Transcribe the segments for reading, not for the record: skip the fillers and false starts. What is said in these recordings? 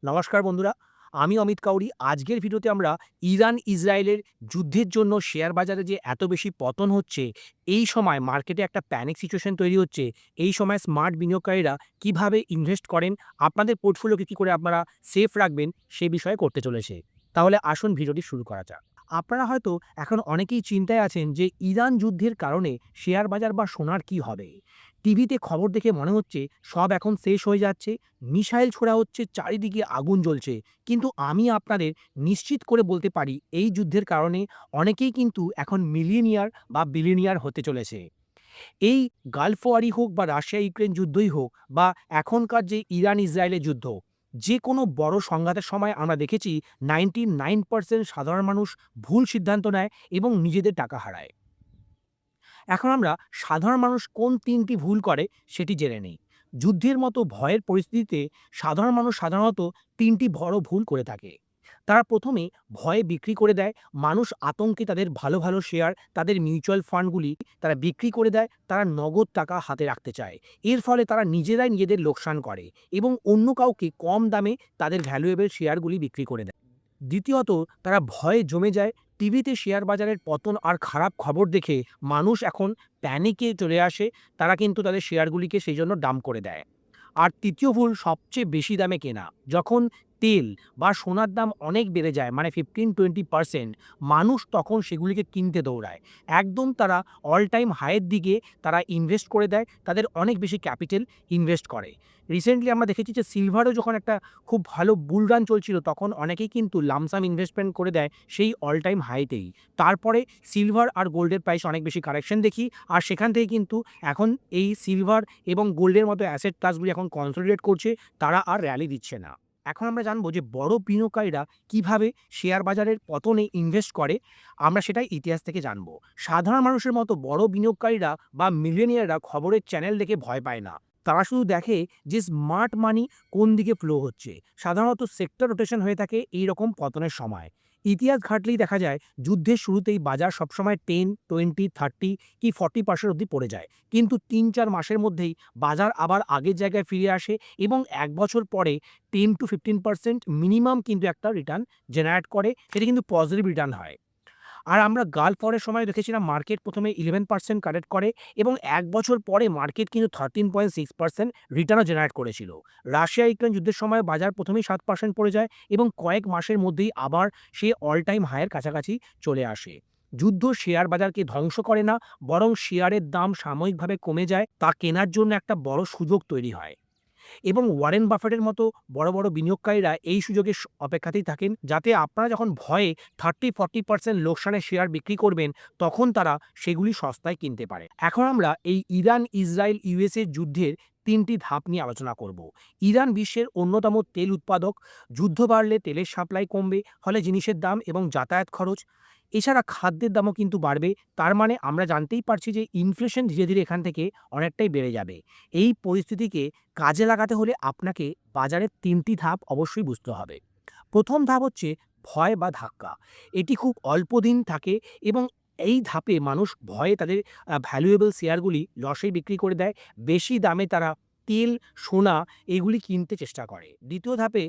নমস্কার বন্ধুরা, আমি অমিত কাউরি। আজকের ভিডিওতে আমরা ইরান ইসরায়েলের যুদ্ধের জন্য শেয়ার বাজারে যে এত বেশি পতন হচ্ছে, এই সময় মার্কেটে একটা প্যানিক সিচুয়েশন তৈরি হচ্ছে। এই সময় স্মার্ট বিনিয়োগকারীরা কিভাবে ইনভেস্ট করেন, আপনাদের পোর্টফোলিওকে কী করে আপনারা সেফ রাখবেন, সে বিষয়ে করতে চলেছে। তাহলে আসুন ভিডিওটি শুরু করা যাক। আপনারা হয়তো এখন অনেকেই চিন্তায় আছেন যে ইরান যুদ্ধের কারণে শেয়ার বাজার বা সোনার কী হবে। টিভিতে খবর দেখে মনে হচ্ছে সব এখন শেষ হয়ে যাচ্ছে, মিসাইল ছোড়া হচ্ছে, চারিদিকে আগুন জ্বলছে। কিন্তু আমি আপনাদের নিশ্চিত করে বলতে পারি এই যুদ্ধের কারণে অনেকেই কিন্তু এখন মিলিয়নিয়ার বা বিলিয়নিয়ার হতে চলেছে। এই গালফ ওয়ারই হোক বা রাশিয়া ইউক্রেন যুদ্ধই হোক বা এখনকার যে ইরান ইসরায়েলের যুদ্ধ, যে কোনো বড় সংঘাতের সময় আমরা দেখেছি 99% সাধারণ মানুষ ভুল সিদ্ধান্ত নেয় এবং নিজেদের টাকা হারায়। এখন আমরা সাধারণ মানুষ কোন ৩টি ভুল করে সেটি জেনে নেই। যুদ্ধের মতো ভয়ের পরিস্থিতিতে সাধারণ মানুষ সাধারণত ৩টি বড় ভুল করে থাকে। তারা প্রথমে ভয়ে বিক্রি করে দেয়। মানুষ আতঙ্কে তাদের ভালো, ভালো শেয়ার, তাদের মিউচুয়াল ফান্ডগুলি তারা বিক্রি করে দেয়। তারা নগদ টাকা হাতে রাখতে চায়। এর ফলে তারা নিজেরাই নিজেদের লোকসান করে এবং অন্য কাউকে কম দামে তাদের ভ্যালুয়েবল শেয়ারগুলি বিক্রি করে দেয়। দ্বিতীয়ত, তারা ভয়ে জমে যায়। টিভিতে শেয়ার বাজারের পতন আর খারাপ খবর দেখে মানুষ এখন প্যানিকে চলে আসে। তারা কিন্তু তাদের শেয়ারগুলিকে সেই জন্য ডাম্প করে দেয়। আর তৃতীয় ভুল, সবচেয়ে বেশি দামে কেনা। যখন তেল বা সোনার দাম অনেক বেড়ে যায়, মানে 15-20%, মানুষ তখন সেগুলিকে কিনতে দৌড়ায়। একদম তারা অল টাইম হাইয়ের দিকে তারা ইনভেস্ট করে দেয়, তাদের অনেক বেশি ক্যাপিটাল ইনভেস্ট করে। রিসেন্টলি আমরা দেখেছি যে সিলভারও যখন একটা খুব ভালো বুল রান চলছিল, তখন অনেকেই কিন্তু লামসাম ইনভেস্টমেন্ট করে দেয় সেই অল টাইম হাইতেই। তারপরে সিলভার আর গোল্ডের প্রাইস অনেক বেশি কারেকশন দেখি, আর সেখান থেকে কিন্তু এখন এই সিলভার এবং গোল্ডের মতো অ্যাসেট ক্লাসগুলি এখন কনসলিডেট করছে, তারা আর র্যালি দিচ্ছে না। এখন আমরা জানবো যে বড় বিনিয়োগকারীরা কিভাবে শেয়ার বাজারের পতনে ইনভেস্ট করে, আমরা সেটাই ইতিহাস থেকে জানবো। সাধারণ মানুষের মতো বড় বিনিয়োগকারীরা বা মিলিয়নিয়াররা খবরের চ্যানেল দেখে ভয় পায় না। তারা শুধু দেখে যে স্মার্ট মানি কোন দিকে ফ্লো হচ্ছে। সাধারণত সেক্টর রোটেশন হয়ে থাকে এই রকম পতনের সময়। ইতিহাস ঘাটলেই দেখা যায় যুদ্ধের শুরুতেই বাজার সবসময় 10, 20, 30 কি 40% অবধি পড়ে যায়। কিন্তু ৩-৪ মাসের মধ্যেই বাজার আবার আগের জায়গায় ফিরে আসে এবং ১ বছর পরে 10-15% মিনিমাম কিন্তু একটা রিটার্ন জেনারেট করে। সেটা কিন্তু পজিটিভ রিটার্ন হয়। আর আমরা গালফ ওয়ারের সময় দেখেছিলাম মার্কেট প্রথমে 11% কারেক্ট করে এবং ১ বছর পরে মার্কেট কিন্তু 13.6% রিটার্নও জেনারেট করেছিল। রাশিয়া ইউক্রেন যুদ্ধের সময় বাজার প্রথমেই 7% পড়ে যায় এবং কয়েক মাসের মধ্যেই আবার সে অল টাইম হাইয়ের কাছাকাছি চলে আসে। যুদ্ধ শেয়ার বাজারকে ধ্বংস করে না, বরং শেয়ারের দাম সাময়িকভাবে কমে যায়, তা কেনার জন্য একটা বড় সুযোগ তৈরি হয়। এবং ওয়ারেন বাফেটের মতো বড়, বড় বিনিয়োগকারীরা এই সুযোগের অপেক্ষাতেই থাকেন, যাতে আপনারা যখন ভয়ে 30-40% লোকসানে শেয়ার বিক্রি করবেন, তখন তারা সেগুলি সস্তায় কিনতে পারে। এখন আমরা এই ইরান, ইসরায়েল, ইউএসএ যুদ্ধের ৩টি ধাপ নিয়ে আলোচনা করব। ইরান বিশ্বের অন্যতম তেল উৎপাদক। যুদ্ধ বাড়লে তেলের সাপ্লাই কমবে, ফলে জিনিসের দাম এবং যাতায়াত খরচ, এছাড়া খাদ্যের দামও কিন্তু বাড়বে। তার মানে আমরা জানতেই পারছি যে ইনফ্লেশন ধীরে, ধীরে এখান থেকে অনেকটাই বেড়ে যাবে। এই পরিস্থিতিকে কাজে লাগাতে হলে আপনাকে বাজারের ৩টি ধাপ অবশ্যই বুঝতে হবে। ১ম ধাপ হচ্ছে ভয় বা ধাক্কা। এটি খুব অল্প দিন থাকে এবং এই ধাপে মানুষ ভয়ে তাদের ভ্যালুয়েবল শেয়ারগুলি লসেই বিক্রি করে দেয়। বেশি দামে তারা তেল, সোনা এগুলি কিনতে চেষ্টা করে। ২য় ধাপে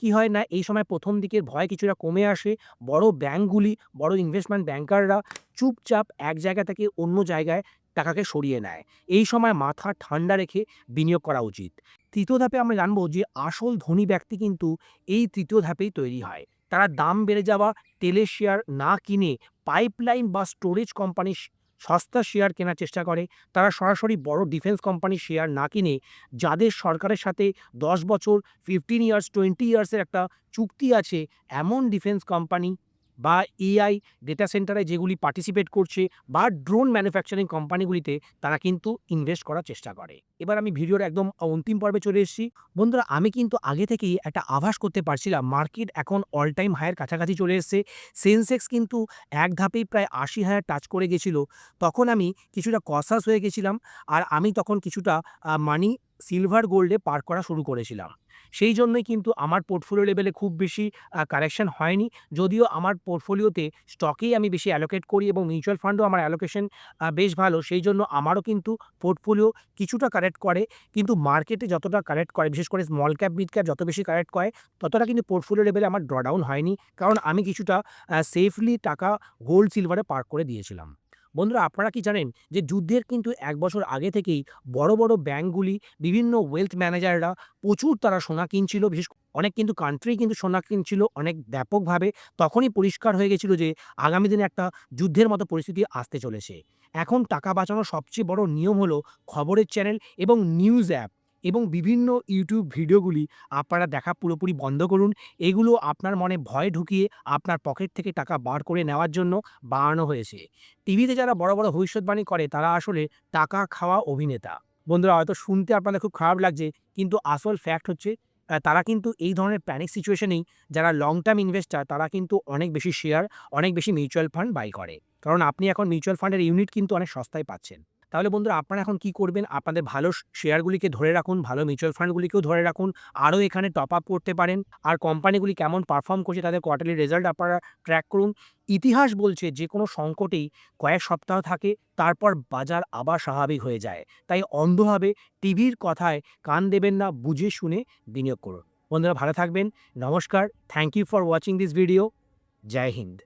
কি হয় না, এই সময় ১ম দিকের ভয় কিছুটা কমে আসে। বড় ব্যাংকগুলি, বড় ইনভেস্টমেন্ট ব্যাংকাররা চুপচাপ এক জায়গা থেকে অন্য জায়গায় টাকাকে সরিয়ে নেয়। এই সময় মাথা ঠান্ডা রেখে বিনিয়োগ করা উচিত। ৩য় ধাপে আমরা জানব যে আসল ধনী ব্যক্তি কিন্তু এই ৩য় ধাপেই তৈরি হয়। তারা দাম বেড়ে যাওয়া তেলের শেয়ার না কিনে পাইপলাইন বা স্টোরেজ কোম্পানির সস্তা শেয়ার কেনার চেষ্টা করে। তারা সরাসরি বড় ডিফেন্স কোম্পানির শেয়ার না কিনে, যাদের সরকারের সাথে ১০ বছর, 15 ইয়ার্স, 20 ইয়ার্সের একটা চুক্তি আছে, এমন ডিফেন্স কোম্পানি বা এআই ডেটা সেন্টারে যেগুলি পার্টিসিপেট করছে বা ড্রোন ম্যানুফ্যাকচারিং কোম্পানিগুলিতে তারা কিন্তু ইনভেস্ট করার চেষ্টা করে। এবার আমি ভিডিওর একদম অন্তিম পর্বে চলে এসেছি। বন্ধুরা, আমি কিন্তু আগে থেকেই একটা আভাস করতে পারছিলাম মার্কেট এখন অল টাইম হাইয়ের কাছাকাছি চলে এসেছে। সেনসেক্স কিন্তু এক ধাপেই প্রায় ৮০,০০০ টাচ করে গেছিল। তখন আমি কিছুটা কসাস হয়ে গেছিলাম আর আমি তখন কিছুটা মানি সিলভার গোল্ডে পার্ক করা শুরু করেছিলাম। সেই জন্যই কিন্তু আমার পোর্টফোলিও লেভেলে খুব বেশি কারেকশন হয়নি। যদিও আমার পোর্টফোলিওতে স্টকেই আমি বেশি অ্যালোকেট করি এবং মিউচুয়াল ফান্ডও আমার অ্যালোকেশন বেশ ভালো। সেই জন্য আমারও কিন্তু পোর্টফোলিও কিছুটা কারেক্ট করে। কিন্তু মার্কেটে যতটা কারেক্ট করে, বিশেষ করে স্মল ক্যাপ, মিড ক্যাপ যত বেশি কারেক্ট করে, ততটা কিন্তু পোর্টফোলিও লেভেলে আমার ড্রডাউন হয়নি। কারণ আমি কিছুটা সেফলি টাকা গোল্ড, সিলভারে পার্ক করে দিয়েছিলাম। বন্ধুরা, আপনারা কি জানেন যে যুদ্ধের কিন্তু ১ বছর আগে থেকেই বড়, বড় ব্যাংকগুলি, বিভিন্ন ওয়েলথ ম্যানেজাররা প্রচুর তারা সোনা কিনছিল। অনেক কিন্তু কান্ট্রি কিন্তু সোনা কিনছিল অনেক ব্যাপকভাবে। তখনই পরিষ্কার হয়ে গেছিল যে আগামী দিনে একটা যুদ্ধের মতো পরিস্থিতি আসতে চলেছে। এখন টাকা বাঁচানোর সবচেয়ে বড় নিয়ম হলো খবরের চ্যানেল এবং নিউজ অ্যাপ এবং বিভিন্ন YouTube ভিডিওগুলি আপনারা দেখা পুরোপুরি বন্ধ করুন। এগুলো আপনার মনে ভয় ঢুকিয়ে আপনার পকেট থেকে টাকা বার করে নেওয়ার জন্য বানানো হয়েছে। টিভিতে যারা বড়, বড় ভবিষ্যৎবাণী করে তারা আসলে টাকা খাওয়া অভিনেতা। বন্ধুরা, হয়তো শুনতে আপনাদের খুব খারাপ লাগছে, কিন্তু আসল ফ্যাক্ট হচ্ছে তারা কিন্তু এই ধরনের প্যানিক সিচুয়েশনেই যারা লং টার্ম ইনভেস্টর তারা কিন্তু অনেক বেশি শেয়ার, অনেক বেশি মিউচুয়াল ফান্ড বাই করে। কারণ আপনি এখন মিউচুয়াল ফান্ডের ইউনিট কিন্তু অনেক সস্তায় পাচ্ছেন। তাহলে বন্ধুরা, আপনারা এখন কি করবেন? আপনাদের ভালো শেয়ারগুলিকে ধরে রাখুন, ভালো মিউচুয়াল ফান্ডগুলিকেও ধরে রাখুন। আরও এখানে টপ আপ করতে পারেন। আর কোম্পানিগুলি কেমন পারফর্ম করছে তাদের কোয়ার্টারলি রেজাল্ট আপনারা ট্র্যাক করুন। ইতিহাস বলছে যে কোনো সংকটেই কয়েক সপ্তাহ থাকে, তারপর বাজার আবার স্বাভাবিক হয়ে যায়। তাই অন্ধভাবে টিভির কথায় কান দেবেন না, বুঝে শুনে বিনিয়োগ করুন। বন্ধুরা, ভালো থাকবেন। নমস্কার। Thank you for watching this video. জয় হিন্দ।